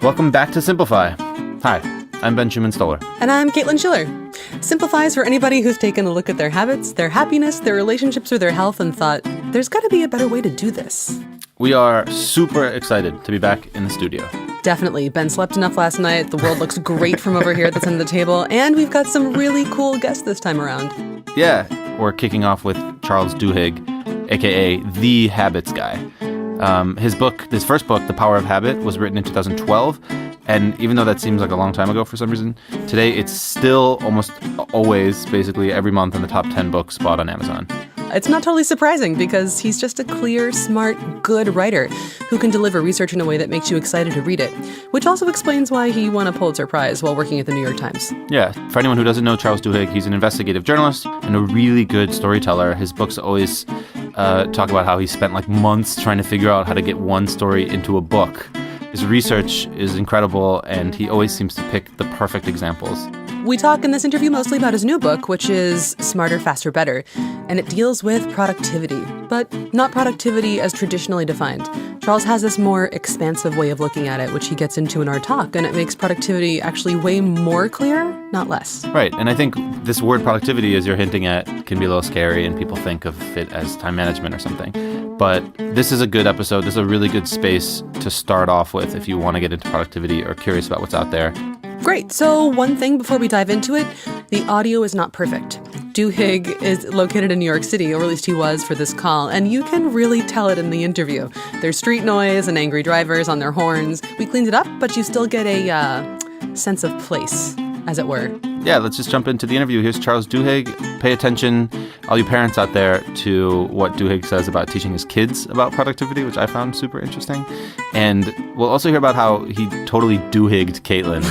Welcome back to Simplify. Hi, I'm Ben Schumann-Stoller. And I'm Caitlin Schiller. Simplify is for anybody who's taken a look at their habits, their happiness, their relationships, or their health and thought, there's got to be a better way to do this. We are super excited to be back in the studio. Definitely. Ben slept enough last night. The world looks great from over here at the end of the table. And we've got some really cool guests this time around. Yeah, we're kicking off with Charles Duhigg, a.k.a. The Habits Guy. His first book, The Power of Habit, was written in 2012. And even though that seems like a long time ago for some reason, today it's still almost always, basically every month in the top 10 books bought on Amazon. It's not totally surprising because he's just a clear, smart, good writer who can deliver research in a way that makes you excited to read it, which also explains why he won a Pulitzer Prize while working at the New York Times. Yeah, for anyone who doesn't know Charles Duhigg, he's an investigative journalist and a really good storyteller. His books always talk about how he spent like months trying to figure out how to get one story into a book. His research is incredible, and he always seems to pick the perfect examples. We talk in this interview mostly about his new book, which is Smarter, Faster, Better, and it deals with productivity, but not productivity as traditionally defined. Charles has this more expansive way of looking at it, which he gets into in our talk, and it makes productivity actually way more clear, not less. Right, and I think this word productivity, as you're hinting at, can be a little scary, and people think of it as time management or something. But this is a good episode. This is a really good space to start off with if you want to get into productivity or curious about what's out there. Great. So one thing before we dive into it, the audio is not perfect. Duhigg is located in New York City, or at least he was for this call, and you can really tell it in the interview. There's street noise and angry drivers on their horns. We cleaned it up, but you still get a sense of place, as it were. Yeah, let's just jump into the interview. Here's Charles Duhigg. Pay attention, all you parents out there, to what Duhigg says about teaching his kids about productivity, which I found super interesting. And we'll also hear about how he totally Duhigged Caitlin,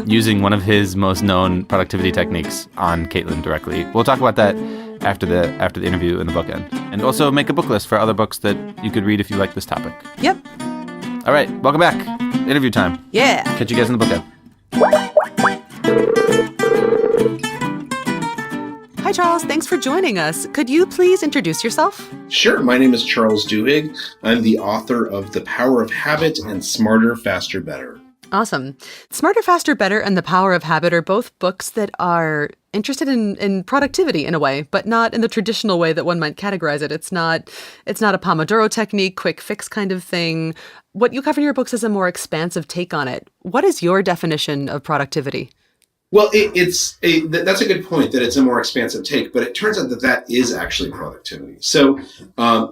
using one of his most known productivity techniques on Caitlin directly. We'll talk about that after the interview in the bookend. And also make a book list for other books that you could read if you like this topic. Yep. All right, welcome back. Interview time. Yeah. Catch you guys in the bookend. Hi, Charles. Thanks for joining us. Could you please introduce yourself? Sure. My name is Charles Duhigg. I'm the author of The Power of Habit and Smarter, Faster, Better. Awesome. Smarter, Faster, Better and The Power of Habit are both books that are interested in productivity in a way, but not in the traditional way that one might categorize it. It's not a Pomodoro technique, quick fix kind of thing. What you cover in your books is a more expansive take on it. What is your definition of productivity? Well, that's a good point, that it's a more expansive take, but it turns out that is actually productivity. So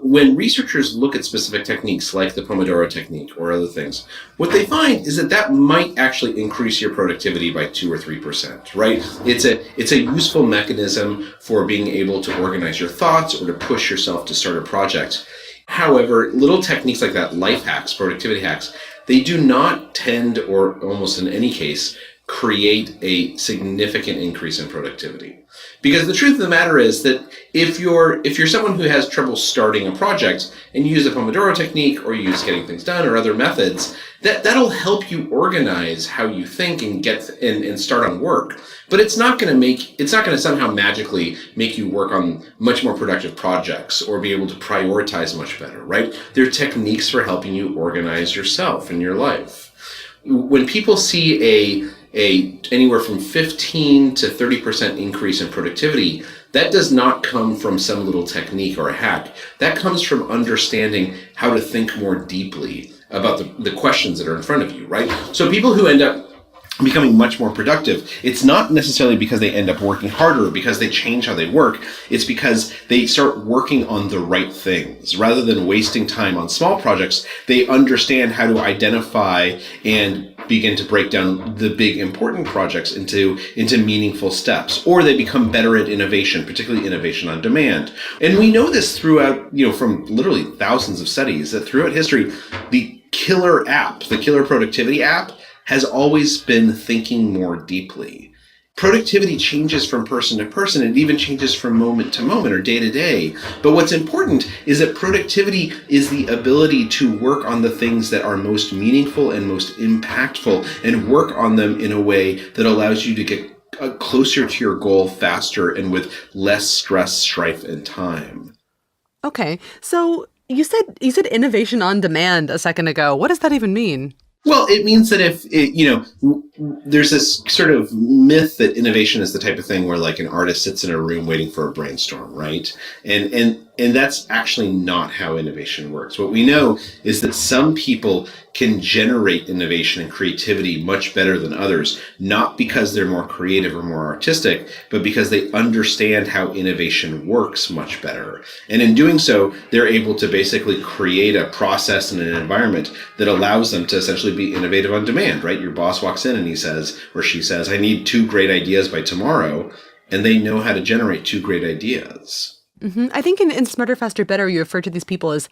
when researchers look at specific techniques like the Pomodoro technique or other things, what they find is that might actually increase your productivity by 2 or 3%, right? It's a useful mechanism for being able to organize your thoughts or to push yourself to start a project. However, little techniques like that, life hacks, productivity hacks, they do not tend, or almost in any case, create a significant increase in productivity. Because the truth of the matter is that if you're someone who has trouble starting a project and you use the Pomodoro technique or you use getting things done or other methods, that'll help you organize how you think and get and start on work. But it's not going to somehow magically make you work on much more productive projects or be able to prioritize much better, right? There are techniques for helping you organize yourself and your life. When people see anywhere from 15 to 30% increase in productivity, that does not come from some little technique or a hack. That comes from understanding how to think more deeply about the questions that are in front of you, right? So people who end up becoming much more productive, it's not necessarily because they end up working harder or because they change how they work. It's because they start working on the right things. Rather than wasting time on small projects, they understand how to identify and begin to break down the big important projects into meaningful steps. Or they become better at innovation, particularly innovation on demand. And we know this throughout, from literally thousands of studies, that throughout history, the killer productivity app, has always been thinking more deeply. Productivity changes from person to person. It even changes from moment to moment or day to day. But what's important is that productivity is the ability to work on the things that are most meaningful and most impactful and work on them in a way that allows you to get closer to your goal faster and with less stress, strife, and time. Okay, so you said innovation on demand a second ago. What does that even mean? Well, it means that there's this sort of myth that innovation is the type of thing where like an artist sits in a room waiting for a brainstorm, right? And that's actually not how innovation works. What we know is that some people can generate innovation and creativity much better than others, not because they're more creative or more artistic, but because they understand how innovation works much better. And in doing so, they're able to basically create a process and an environment that allows them to essentially be innovative on demand, right? Your boss walks in and he says, or she says, I need 2 great ideas by tomorrow. And they know how to generate 2 great ideas. Mm-hmm. I think in Smarter, Faster, Better, you refer to these people as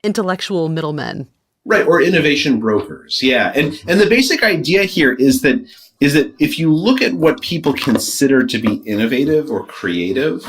intellectual middlemen. Right, or innovation brokers. Yeah. And the basic idea here is that if you look at what people consider to be innovative or creative,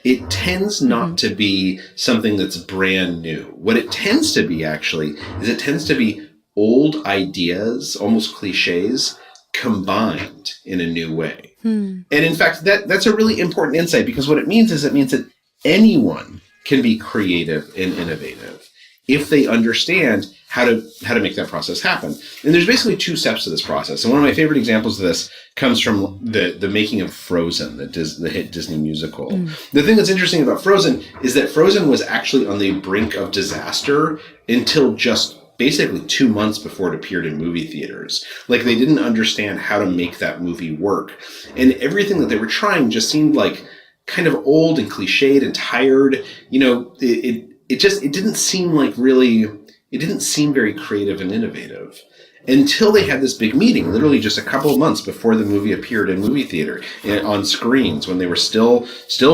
it tends not to be something that's brand new. What it tends to be actually is it tends to be old ideas, almost cliches, combined in a new way. And in fact, that's a really important insight, because what it means that anyone can be creative and innovative if they understand how to make that process happen. And there's basically 2 steps to this process. And one of my favorite examples of this comes from the making of Frozen, the hit Disney musical. The thing that's interesting about Frozen is that Frozen was actually on the brink of disaster until just basically 2 months before it appeared in movie theaters. Like, they didn't understand how to make that movie work. And everything that they were trying just seemed like kind of old and cliched and tired. It didn't seem like really, it didn't seem very creative and innovative until they had this big meeting, literally just a couple of months before the movie appeared in movie theater on screens, when they were still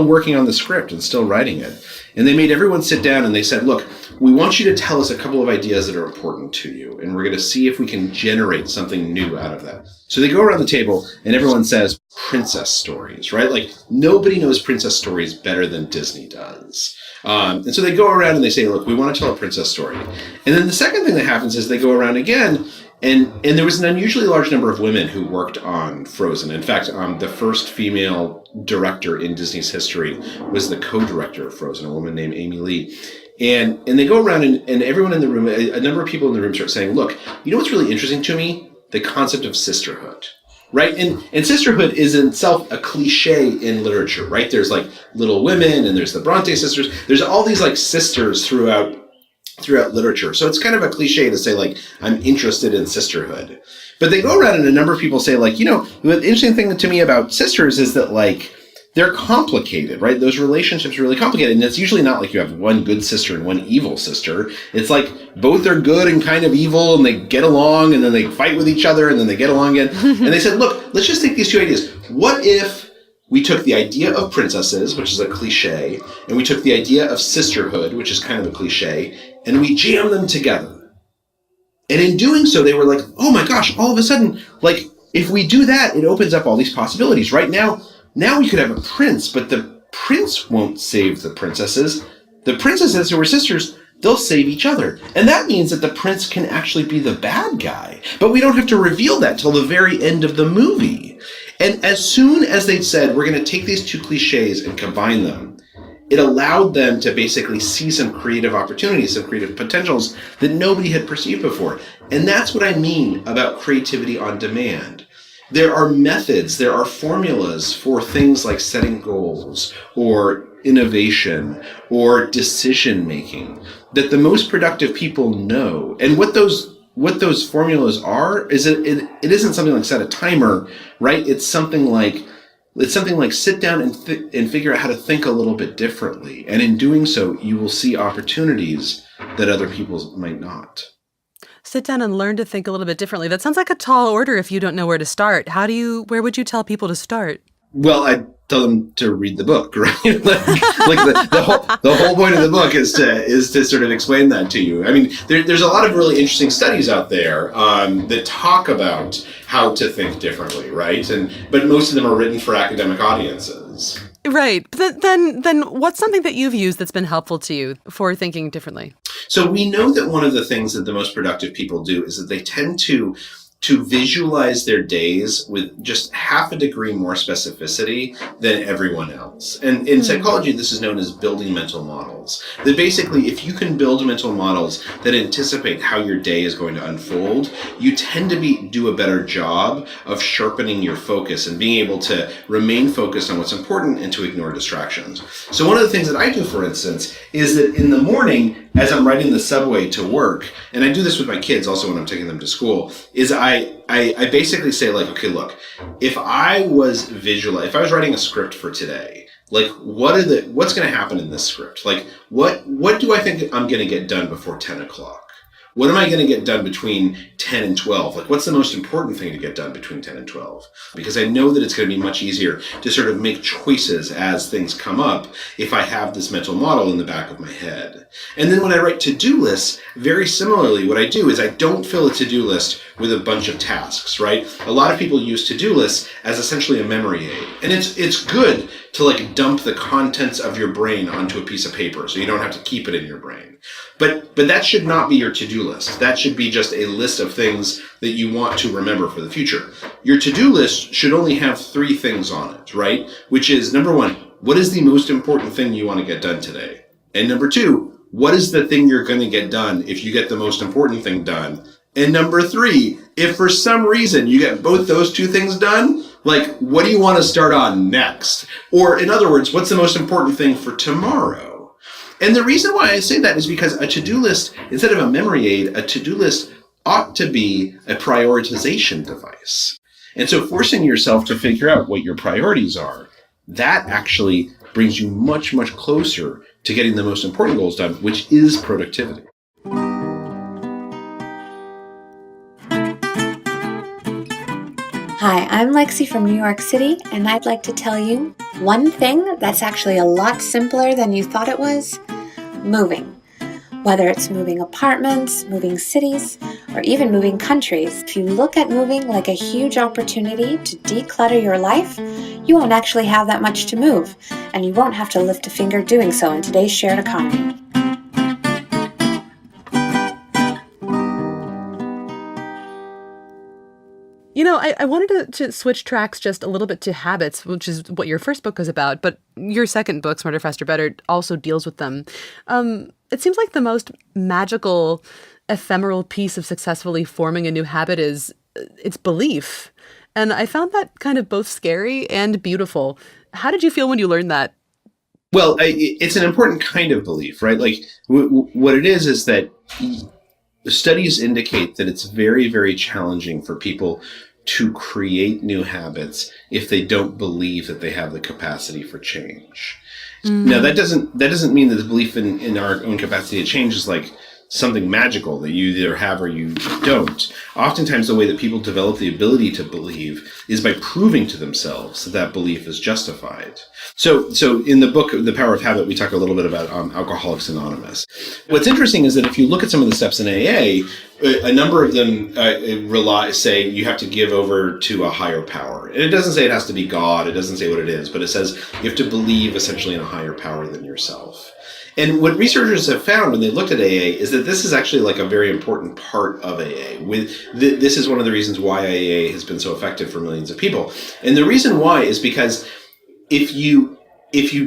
working on the script and still writing it. And they made everyone sit down and they said, look, we want you to tell us a couple of ideas that are important to you, and we're going to see if we can generate something new out of that. So they go around the table and everyone says princess stories, right? Like, nobody knows princess stories better than Disney does. And so they go around and they say, look, we want to tell a princess story. And then the second thing that happens is they go around again, and there was an unusually large number of women who worked on Frozen. In fact, the first female director in Disney's history was the co-director of Frozen, a woman named Amy Lee. And they go around and everyone in the room, a number of people in the room start saying, look, you know what's really interesting to me? The concept of sisterhood. Right? And sisterhood is in itself a cliche in literature, right? There's like Little Women, and there's the Bronte sisters. There's all these like sisters throughout literature. So it's kind of a cliche to say, like, I'm interested in sisterhood. But they go around and a number of people say, like, the interesting thing to me about sisters is that, like, they're complicated, right? Those relationships are really complicated. And it's usually not like you have one good sister and one evil sister. It's like both are good and kind of evil, and they get along, and then they fight with each other, and then they get along again. And they said, look, let's just take these 2 ideas. What if we took the idea of princesses, which is a cliche, and we took the idea of sisterhood, which is kind of a cliche, and we jammed them together? And in doing so, they were like, oh my gosh, all of a sudden, like, if we do that, it opens up all these possibilities. Right now we could have a prince, but the prince won't save the princesses. The princesses who are sisters, they'll save each other. And that means that the prince can actually be the bad guy. But we don't have to reveal that till the very end of the movie. And as soon as they said, we're going to take these 2 cliches and combine them, it allowed them to basically see some creative opportunities, some creative potentials that nobody had perceived before. And that's what I mean about creativity on demand. There are methods, there are formulas for things like setting goals or innovation or decision making that the most productive people know. And what those formulas are is it isn't something like set a timer, right? It's something like sit down and figure out how to think a little bit differently. And in doing so, you will see opportunities that other people might not. Sit down and learn to think a little bit differently. That sounds like a tall order if you don't know where to start. Where would you tell people to start? Well, I tell them to read the book, right? the whole point of the book is to sort of explain that to you. I mean, there's a lot of really interesting studies out there that talk about how to think differently, right? But most of them are written for academic audiences. Right. But then what's something that you've used that's been helpful to you for thinking differently? So we know that one of the things that the most productive people do is that they tend to to visualize their days with just half a degree more specificity than everyone else. And in psychology, this is known as building mental models. That basically, if you can build mental models that anticipate how your day is going to unfold, you tend to do a better job of sharpening your focus and being able to remain focused on what's important and to ignore distractions. So one of the things that I do, for instance, is that in the morning, as I'm riding the subway to work, and I do this with my kids also when I'm taking them to school, is I basically say, like, okay, look, if I was writing a script for today, like, what's going to happen in this script? Like, what do I think I'm going to get done before 10 o'clock? What am I going to get done between 10 and 12? Like, what's the most important thing to get done between 10 and 12? Because I know that it's going to be much easier to sort of make choices as things come up if I have this mental model in the back of my head. And then when I write to-do lists, very similarly, what I do is I don't fill a to-do list with a bunch of tasks, right? A lot of people use to-do lists as essentially a memory aid. And it's good to, like, dump the contents of your brain onto a piece of paper so you don't have to keep it in your brain. But that should not be your to-do list. That should be just a list of things that you want to remember for the future. Your to-do list should only have 3 things on it, right? Which is, number 1, what is the most important thing you want to get done today? And number 2, what is the thing you're going to get done if you get the most important thing done? And number 3, if for some reason you get both those 2 things done, like, what do you want to start on next? Or in other words, what's the most important thing for tomorrow? And the reason why I say that is because a to-do list, instead of a memory aid, a to-do list ought to be a prioritization device. And so forcing yourself to figure out what your priorities are, that actually brings you much, much closer to getting the most important goals done, which is productivity. Hi, I'm Lexi from New York City, and I'd like to tell you one thing that's actually a lot simpler than you thought it was: moving. Whether it's moving apartments, moving cities, or even moving countries, if you look at moving like a huge opportunity to declutter your life, you won't actually have that much to move, and you won't have to lift a finger doing so in today's shared economy. You know, I wanted to switch tracks just a little bit to habits, which is what your first book was about, but your second book, Smarter, Faster, Better, also deals with them. It seems like the most magical, ephemeral piece of successfully forming a new habit is its belief. And I found that kind of both scary and beautiful. How did you feel when you learned that? Well, it's an important kind of belief, right? Like, what it is that studies indicate that it's very, very challenging for people to create new habits if they don't believe that they have the capacity for change. Now, that doesn't mean that the belief in our own capacity to change is like something magical that you either have or you don't. Oftentimes, the way that people develop the ability to believe is by proving to themselves that that belief is justified. So in the book, The Power of Habit, we talk a little bit about Alcoholics Anonymous. What's interesting is that if you look at some of the steps in AA, a number of them say you have to give over to a higher power. And it doesn't say it has to be God. It doesn't say what it is, but it says you have to believe essentially in a higher power than yourself. And what researchers have found when they looked at AA is that this is actually like a very important part of AA. This is one of the reasons why AA has been so effective for millions of people. And the reason why is because if you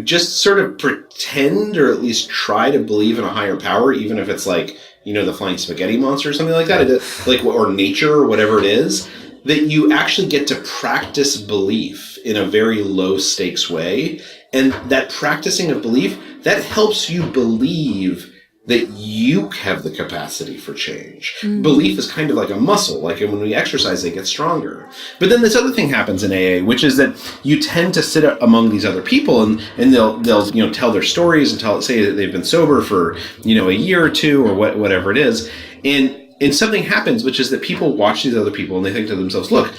just sort of pretend or at least try to believe in a higher power, even if it's like, you know, the flying spaghetti monster or something like that, or nature or whatever it is, that you actually get to practice belief in a very low stakes way. And that practicing of belief, that helps you believe that you have the capacity for change. Belief is kind of like a muscle. Like when we exercise, they get stronger. But then this other thing happens in AA, which is that you tend to sit among these other people and they'll tell their stories and say that they've been sober for, a year or two or whatever it is. And something happens, which is that people watch these other people and they think to themselves, look,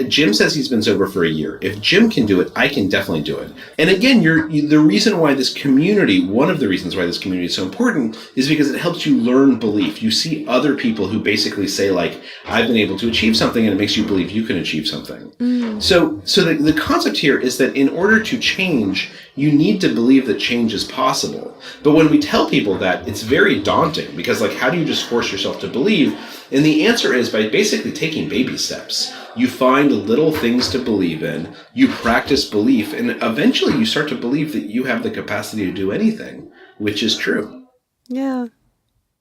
Jim says he's been sober for a year. If Jim can do it, I can definitely do it. And again, the reason why this community, one of the reasons why this community is so important is because it helps you learn belief. You see other people who basically say like, I've been able to achieve something, and it makes you believe you can achieve something. So the concept here is that in order to change, you need to believe that change is possible. But when we tell people that, it's very daunting because like, how do you just force yourself to believe? And the answer is by basically taking baby steps. You find little things to believe in, you practice belief, and eventually you start to believe that you have the capacity to do anything, which is true. Yeah.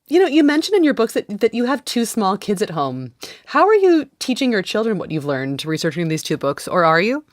You know, you mentioned in your books that you have 2 small kids at home. How are you teaching your children what you've learned researching these 2 books, or are you?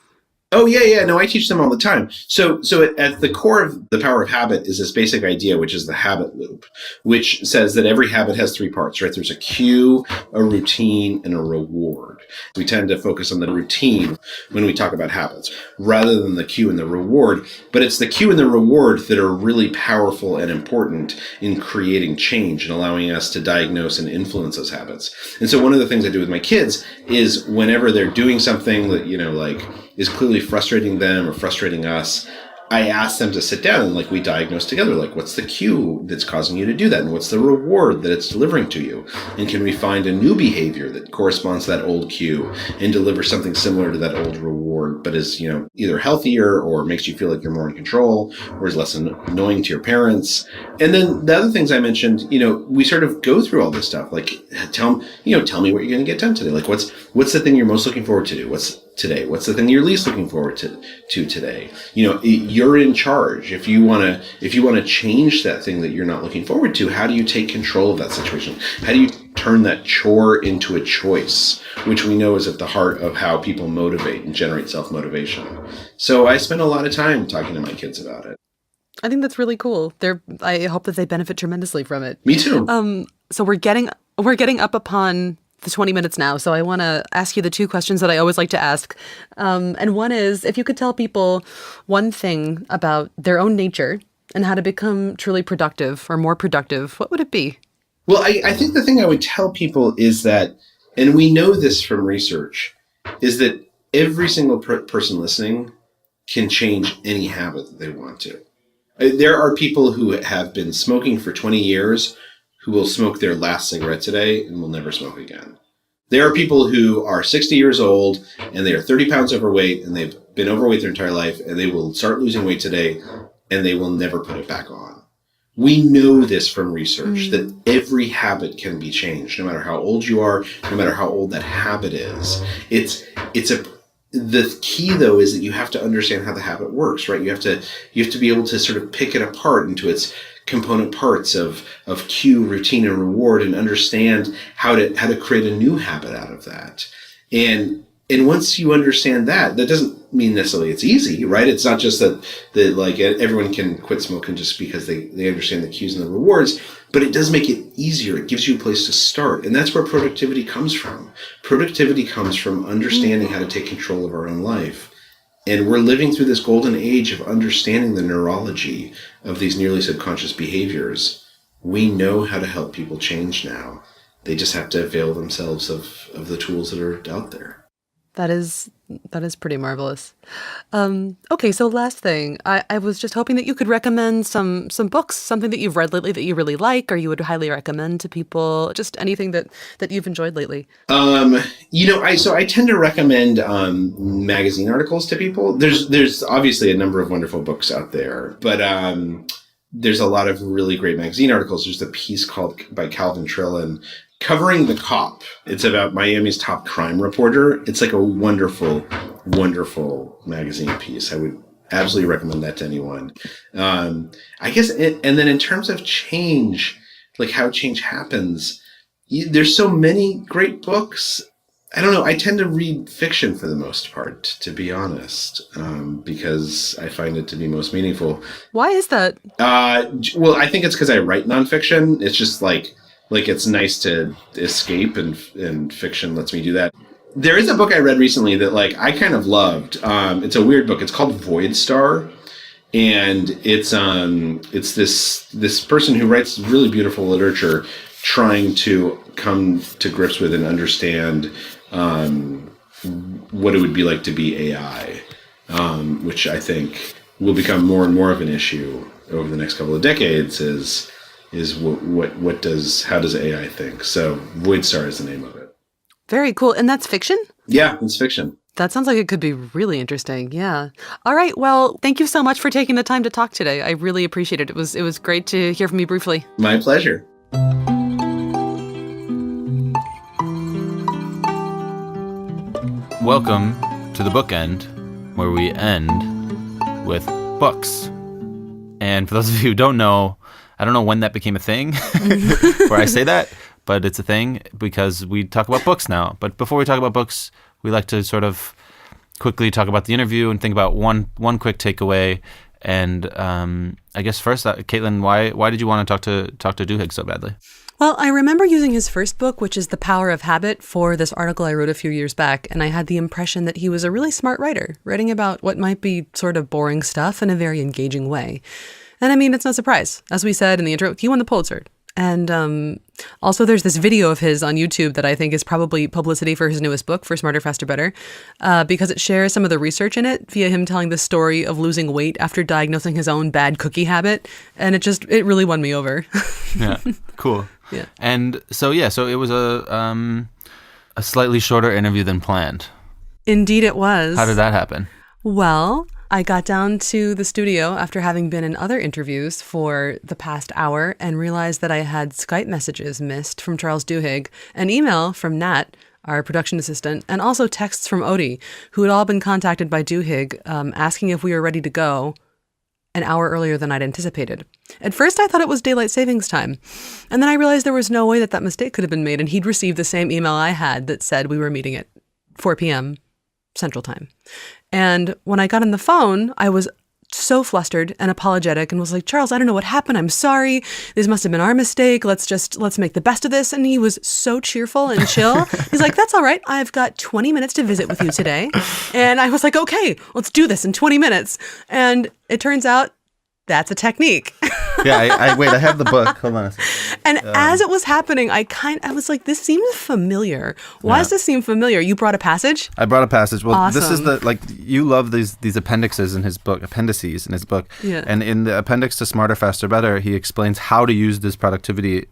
Oh, yeah. No, I teach them all the time. So at the core of the power of habit is this basic idea, which is the habit loop, which says that every habit has 3 parts, right? There's a cue, a routine, and a reward. We tend to focus on the routine when we talk about habits rather than the cue and the reward. But it's the cue and the reward that are really powerful and important in creating change and allowing us to diagnose and influence those habits. And so one of the things I do with my kids is whenever they're doing something that, like is clearly frustrating them or frustrating us, I ask them to sit down and like we diagnose together, like what's the cue that's causing you to do that? And what's the reward that it's delivering to you? And can we find a new behavior that corresponds to that old cue and deliver something similar to that old reward, but is, either healthier or makes you feel like you're more in control or is less annoying to your parents? And then the other things I mentioned, we sort of go through all this stuff, like tell me what you're going to get done today. Like what's the thing you're most looking forward to do? What's the thing you're least looking forward to today? You're in charge. If you want to change that thing that you're not looking forward to, how do you take control of that situation? How do you turn that chore into a choice, which we know is at the heart of how people motivate and generate self-motivation. So I spend a lot of time talking to my kids about it. I think that's really cool. I hope that they benefit tremendously from it. Me too. So we're getting up upon the 20 minutes now. So I want to ask you the 2 questions that I always like to ask. And one is, if you could tell people one thing about their own nature and how to become truly productive or more productive, what would it be? Well, I think the thing I would tell people is that, and we know this from research, is that every single person listening can change any habit that they want to. There are people who have been smoking for 20 years who will smoke their last cigarette today and will never smoke again. There are people who are 60 years old and they are 30 pounds overweight and they've been overweight their entire life and they will start losing weight today and they will never put it back on. We know this from research that every habit can be changed, no matter how old you are, no matter how old that habit is. The key though is that you have to understand how the habit works, right? You have to be able to sort of pick it apart into its component parts of cue, routine, and reward, and understand how to create a new habit out of that. And once you understand that doesn't mean necessarily it's easy, right? It's not just that like everyone can quit smoking just because they understand the cues and the rewards, but it does make it easier. It gives you a place to start. And that's where productivity comes from. Productivity comes from understanding how to take control of our own life. And we're living through this golden age of understanding the neurology of these nearly subconscious behaviors. We know how to help people change now. They just have to avail themselves of the tools that are out there. That is pretty marvelous. Okay, so last thing, I was just hoping that you could recommend some books, something that you've read lately that you really like, or you would highly recommend to people, just anything that you've enjoyed lately. I tend to recommend magazine articles to people. There's obviously a number of wonderful books out there, but there's a lot of really great magazine articles. There's a piece by Calvin Trillin, Covering the Cop. It's about Miami's top crime reporter. It's like a wonderful, wonderful magazine piece. I would absolutely recommend that to anyone. I guess, and then in terms of change, like how change happens, there's so many great books. I don't know. I tend to read fiction for the most part, to be honest, because I find it to be most meaningful. Why is that? Well, I think it's because I write nonfiction. It's just like it's nice to escape, and fiction lets me do that. There is a book I read recently that I kind of loved. It's a weird book. It's called Void Star, and it's this person who writes really beautiful literature, trying to come to grips with and understand what it would be like to be AI, which I think will become more and more of an issue over the next couple of decades. How does AI think? So Void Star is the name of it. Very cool. And that's fiction? Yeah, it's fiction. That sounds like it could be really interesting. Yeah. All right. Well, thank you so much for taking the time to talk today. I really appreciate it. It was great to hear from you briefly. My pleasure. Welcome to the bookend, where we end with books. And for those of you who don't know, I don't know when that became a thing, where I say that, but it's a thing because we talk about books now. But before we talk about books, we like to sort of quickly talk about the interview and think about one quick takeaway. And I guess first, Caitlin, why did you want to talk to Duhigg so badly? Well, I remember using his first book, which is The Power of Habit, for this article I wrote a few years back, and I had the impression that he was a really smart writer, writing about what might be sort of boring stuff in a very engaging way. And I mean, it's no surprise. As we said in the intro, he won the Pulitzer. And also there's this video of his on YouTube that I think is probably publicity for his newest book, For Smarter, Faster, Better, because it shares some of the research in it via him telling the story of losing weight after diagnosing his own bad cookie habit. And it really won me over. Yeah, cool. Yeah. And so it was a slightly shorter interview than planned. Indeed it was. How did that happen? Well, I got down to the studio after having been in other interviews for the past hour and realized that I had Skype messages missed from Charles Duhigg, an email from Nat, our production assistant, and also texts from Odie, who had all been contacted by Duhigg asking if we were ready to go an hour earlier than I'd anticipated. At first, I thought it was daylight savings time. And then I realized there was no way that mistake could have been made, and he'd received the same email I had that said we were meeting at 4 p.m. Central Time. And when I got on the phone, I was so flustered and apologetic and was like, Charles, I don't know what happened. I'm sorry. This must have been our mistake. Let's make the best of this. And he was so cheerful and chill. He's like, that's all right. I've got 20 minutes to visit with you today. And I was like, okay, let's do this in 20 minutes. And it turns out that's a technique. Yeah, I have the book. Hold on a second. And as it was happening, I was like, this seems familiar. Why does this seem familiar? You brought a passage? I brought a passage. Well, awesome. This is you love these appendices in his book. Yeah. And in the appendix to Smarter, Faster, Better, he explains how to use this productivity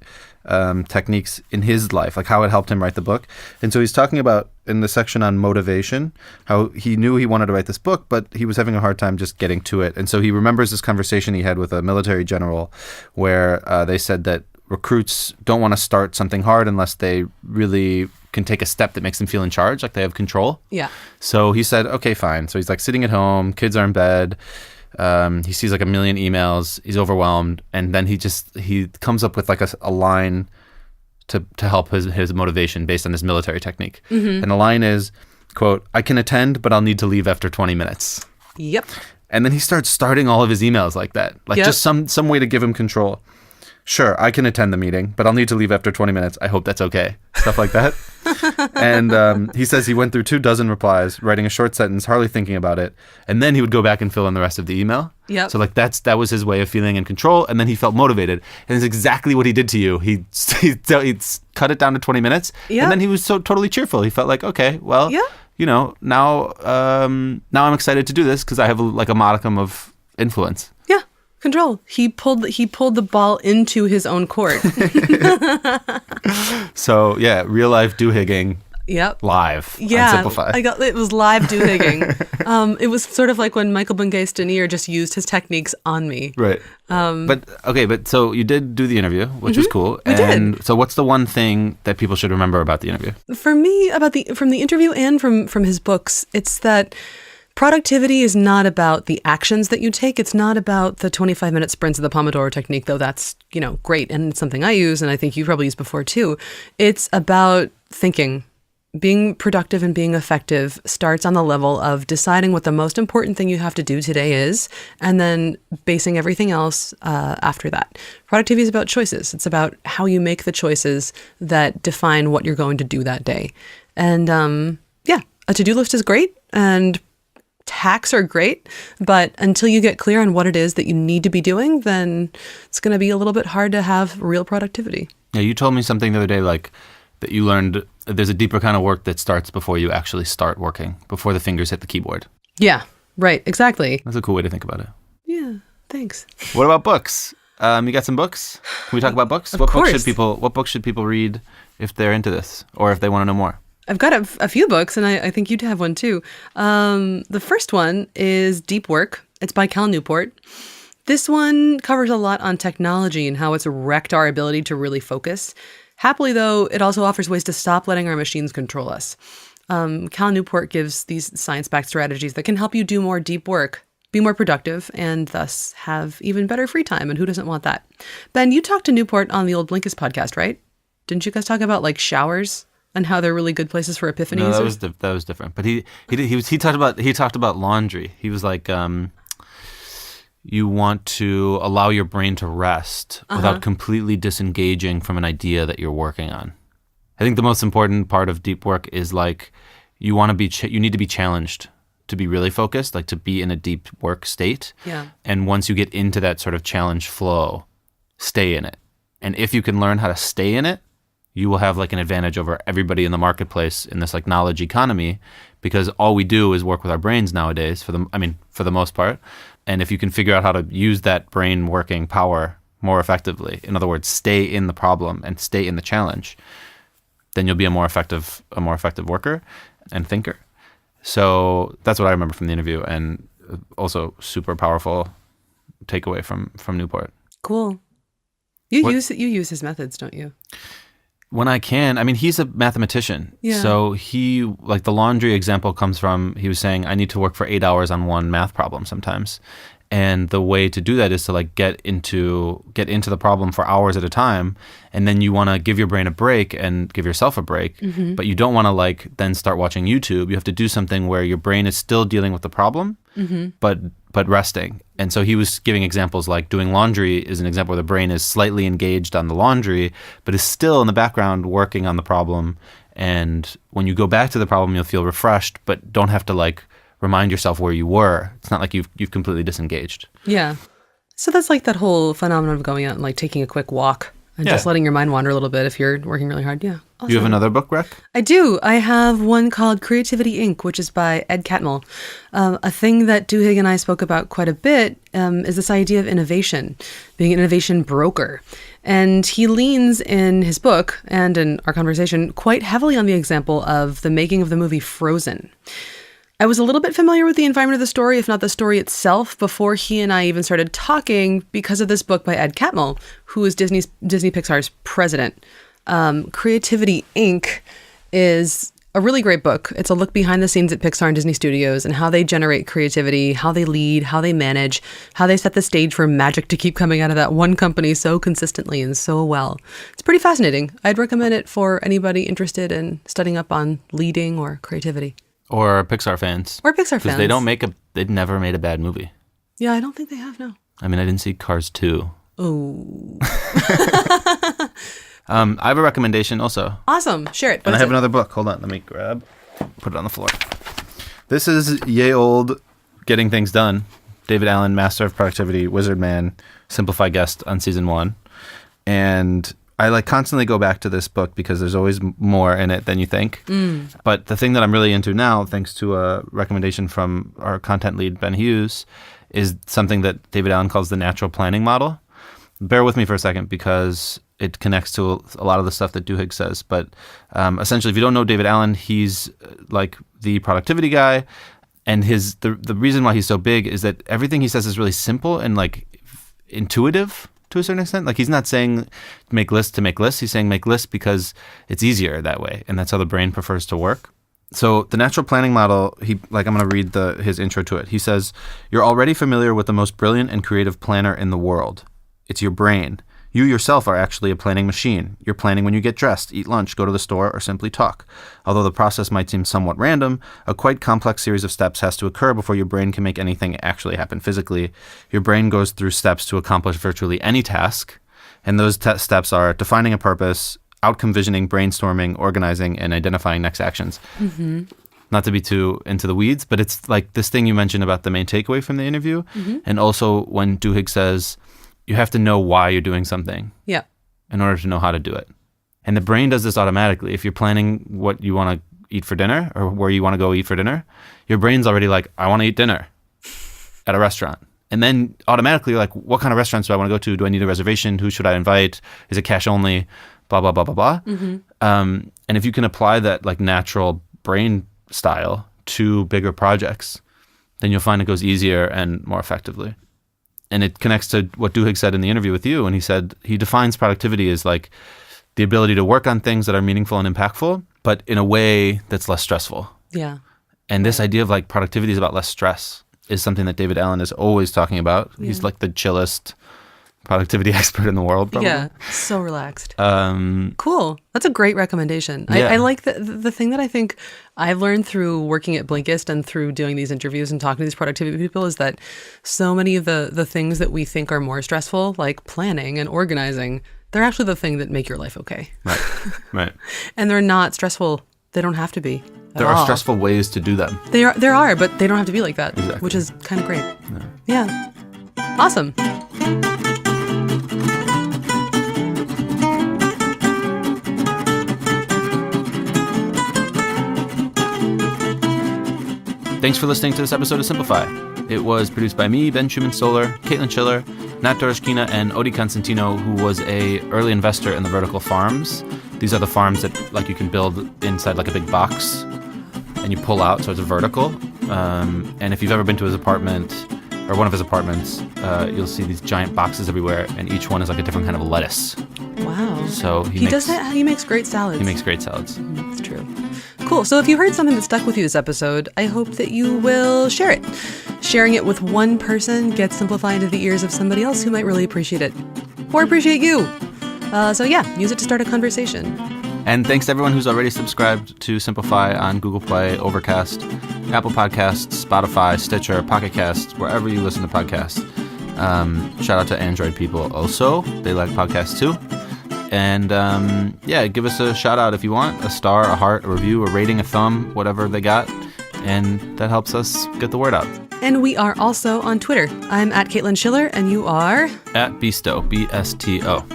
techniques in his life, like how it helped him write the book. And so he's talking about, in the section on motivation, how he knew he wanted to write this book, but he was having a hard time just getting to it. And so he remembers this conversation he had with a military general where they said that recruits don't want to start something hard unless they really can take a step that makes them feel in charge, like they have control. Yeah. So he said, okay, fine. So he's like sitting at home, kids are in bed. He sees like a million emails. He's overwhelmed. And then he comes up with like a line to help his motivation based on this military technique. Mm-hmm. And the line is, quote, I can attend, but I'll need to leave after 20 minutes. Yep. And then he starts starting all of his emails like that. Like just some way to give him control. Sure, I can attend the meeting, but I'll need to leave after 20 minutes. I hope that's okay. Stuff like that. And he says he went through 24 replies, writing a short sentence, hardly thinking about it. And then he would go back and fill in the rest of the email. Yep. So like that was his way of feeling in control. And then he felt motivated. And it's exactly what he did to you. He cut it down to 20 minutes. Yep. And then he was so totally cheerful. He felt like, okay, well, now I'm excited to do this because I have a modicum of influence. Yeah. Control. He pulled the ball into his own court. So yeah, real life Duhigging. Yep. Live. Yeah. On Simplify. It was live Duhigging. It was sort of like when Michael Bungay-Stanier just used his techniques on me. Right. But so you did do the interview, which was cool. We did. So what's the one thing that people should remember about the interview? For me, from the interview and from his books, it's that productivity is not about the actions that you take. It's not about the 25-minute sprints of the Pomodoro technique, though that's, great. And it's something I use, and I think you probably used before too. It's about thinking. Being productive and being effective starts on the level of deciding what the most important thing you have to do today is, and then basing everything else after that. Productivity is about choices. It's about how you make the choices that define what you're going to do that day. And a to-do list is great, and hacks are great, but until you get clear on what it is that you need to be doing, then it's going to be a little bit hard to have real productivity. Yeah, you told me something the other day, like that you learned there's a deeper kind of work that starts before you actually start working, before the fingers hit the keyboard. Yeah, right. Exactly. That's a cool way to think about it. Yeah, thanks. What about books? You got some books? Can we talk about books? Of What course. What books should people read if they're into this or if they want to know more? I've got a few books, and I think you'd have one too. The first one is Deep Work. It's by Cal Newport. This one covers a lot on technology and how it's wrecked our ability to really focus. Happily, though, it also offers ways to stop letting our machines control us. Cal Newport gives these science-backed strategies that can help you do more deep work, be more productive, and thus have even better free time. And who doesn't want that? Ben, you talked to Newport on the old Blinkist podcast, right? Didn't you guys talk about like showers and how they're really good places for epiphany? No, that was different. But he talked about laundry. He was like, you want to allow your brain to rest without completely disengaging from an idea that you're working on. I think the most important part of deep work is like you need to be challenged to be really focused, like to be in a deep work state. Yeah. And once you get into that sort of challenge flow, stay in it. And if you can learn how to stay in it, you will have like an advantage over everybody in the marketplace in this like knowledge economy, because all we do is work with our brains nowadays for the most part. And if you can figure out how to use that brain working power more effectively, in other words, stay in the problem and stay in the challenge, then you'll be a more effective worker and thinker. So that's what I remember from the interview, and also super powerful takeaway from Newport. Cool. You use his methods, don't you? When I can. I mean, he's a mathematician. Yeah. So he, like the laundry example comes from, he was saying, I need to work for 8 hours on one math problem sometimes. And the way to do that is to like get into the problem for hours at a time. And then you want to give your brain a break and give yourself a break. Mm-hmm. But you don't want to like then start watching YouTube. You have to do something where your brain is still dealing with the problem, but resting. And so he was giving examples like doing laundry is an example where the brain is slightly engaged on the laundry, but is still in the background working on the problem. And when you go back to the problem, you'll feel refreshed, but don't have to like remind yourself where you were. It's not like you've completely disengaged. Yeah. So that's like that whole phenomenon of going out and like taking a quick walk and just letting your mind wander a little bit if you're working really hard. Yeah. Awesome. You have another book, Rec? I do. I have one called Creativity Inc., which is by Ed Catmull. A thing that Duhigg and I spoke about quite a bit is this idea of innovation, being an innovation broker. And he leans in his book and in our conversation quite heavily on the example of the making of the movie Frozen. I was a little bit familiar with the environment of the story, if not the story itself, before he and I even started talking because of this book by Ed Catmull, who is Disney Pixar's president. Creativity Inc. is a really great book. It's a look behind the scenes at Pixar and Disney Studios and how they generate creativity, how they lead, how they manage, how they set the stage for magic to keep coming out of that one company so consistently and so well. It's pretty fascinating. I'd recommend it for anybody interested in studying up on leading or creativity. Or Pixar fans. Or Pixar fans. Because they've never made a bad movie. Yeah, I don't think they have, no. I mean, I didn't see Cars 2. Oh. I have a recommendation also. Awesome. Share it. And I have another book. Hold on. Let me put it on the floor. This is yay old Getting Things Done. David Allen, Master of Productivity, Wizard Man, Simplified guest on season 1. And I like constantly go back to this book because there's always more in it than you think. But the thing that I'm really into now, thanks to a recommendation from our content lead, Ben Hughes, is something that David Allen calls the natural planning model. Bear with me for a second because it connects to a lot of the stuff that Duhigg says. But essentially, if you don't know David Allen, he's like the productivity guy. And the reason why he's so big is that everything he says is really simple and like intuitive to a certain extent. Like he's not saying make lists to make lists. He's saying make lists because it's easier that way. And that's how the brain prefers to work. So the natural planning model, I'm going to read his intro to it. He says, you're already familiar with the most brilliant and creative planner in the world. It's your brain. You yourself are actually a planning machine. You're planning when you get dressed, eat lunch, go to the store, or simply talk. Although the process might seem somewhat random, a quite complex series of steps has to occur before your brain can make anything actually happen physically. Your brain goes through steps to accomplish virtually any task, and those steps are defining a purpose, outcome visioning, brainstorming, organizing, and identifying next actions. Mm-hmm. Not to be too into the weeds, but it's like this thing you mentioned about the main takeaway from the interview, and also when Duhigg says, you have to know why you're doing something in order to know how to do it. And the brain does this automatically. If you're planning what you want to eat for dinner or where you want to go eat for dinner, your brain's already like, I want to eat dinner at a restaurant. And then automatically, like, what kind of restaurants do I want to go to? Do I need a reservation? Who should I invite? Is it cash only? Blah, blah, blah, blah, blah. And if you can apply that like natural brain style to bigger projects, then you'll find it goes easier and more effectively. And it connects to what Duhigg said in the interview with you. And he said he defines productivity as like the ability to work on things that are meaningful and impactful, but in a way that's less stressful. Yeah. And this idea of like productivity is about less stress is something that David Allen is always talking about. Yeah. He's like the chillest productivity expert in the world, probably. Yeah, so relaxed. Cool. That's a great recommendation. Yeah. I like the thing that I think I've learned through working at Blinkist and through doing these interviews and talking to these productivity people is that so many of the things that we think are more stressful, like planning and organizing, they're actually the thing that make your life okay. Right. And they're not stressful. They don't have to be. There are stressful ways to do them. There are, but they don't have to be like that, exactly. Which is kind of great. Yeah. Awesome. Thanks for listening to this episode of Simplify. It was produced by me, Ben Schumann-Stoller, Caitlin Schiller, Nat Dorishkina, and Odi Constantino, who was a early investor in the vertical farms. These are the farms that like you can build inside like a big box and you pull out, so it's a vertical. And if you've ever been to his apartment or one of his apartments, you'll see these giant boxes everywhere, and each one is like a different kind of lettuce. Wow. So he makes great salads. He makes great salads. That's true. Cool. So if you heard something that stuck with you this episode, I hope that you will share it. Sharing it with one person gets Simplify into the ears of somebody else who might really appreciate it. Or appreciate you. So yeah, use it to start a conversation. And thanks to everyone who's already subscribed to Simplify on Google Play, Overcast, Apple Podcasts, Spotify, Stitcher, Pocket Casts, wherever you listen to podcasts. Shout out to Android people also. They like podcasts too. And yeah, give us a shout out if you want. A star, a heart, a review, a rating, a thumb, whatever they got. And that helps us get the word out. And we are also on Twitter. I'm at Caitlin Schiller, and you are? At Bsto, B-S-T-O.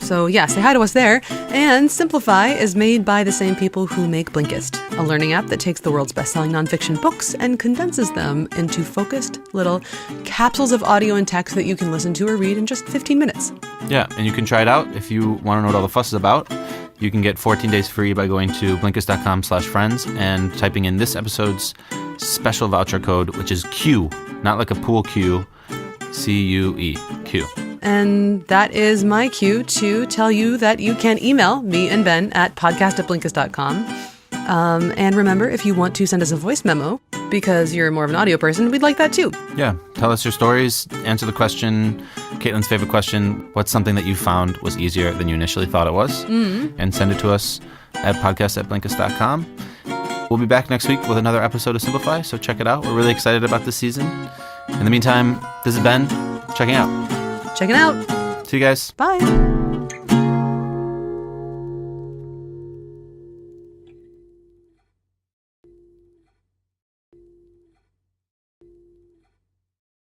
So yeah, say hi to us there. And Simplify is made by the same people who make Blinkist, a learning app that takes the world's best-selling nonfiction books and condenses them into focused little capsules of audio and text that you can listen to or read in just 15 minutes. Yeah, and you can try it out if you want to know what all the fuss is about. You can get 14 days free by going to Blinkist.com/friends and typing in this episode's special voucher code, which is Q, not like a pool cue, C-U-E, Q. And that is my cue to tell you that you can email me and Ben at podcast@blinkist.com. And remember, if you want to send us a voice memo, because you're more of an audio person, we'd like that too. Yeah, tell us your stories, answer the question, Caitlin's favorite question, what's something that you found was easier than you initially thought it was? And send it to us at podcast@blinkist.com. We'll be back next week with another episode of Simplify, so check it out. We're really excited about this season. In the meantime, this is Ben, checking out. Check it out. See you guys. Bye.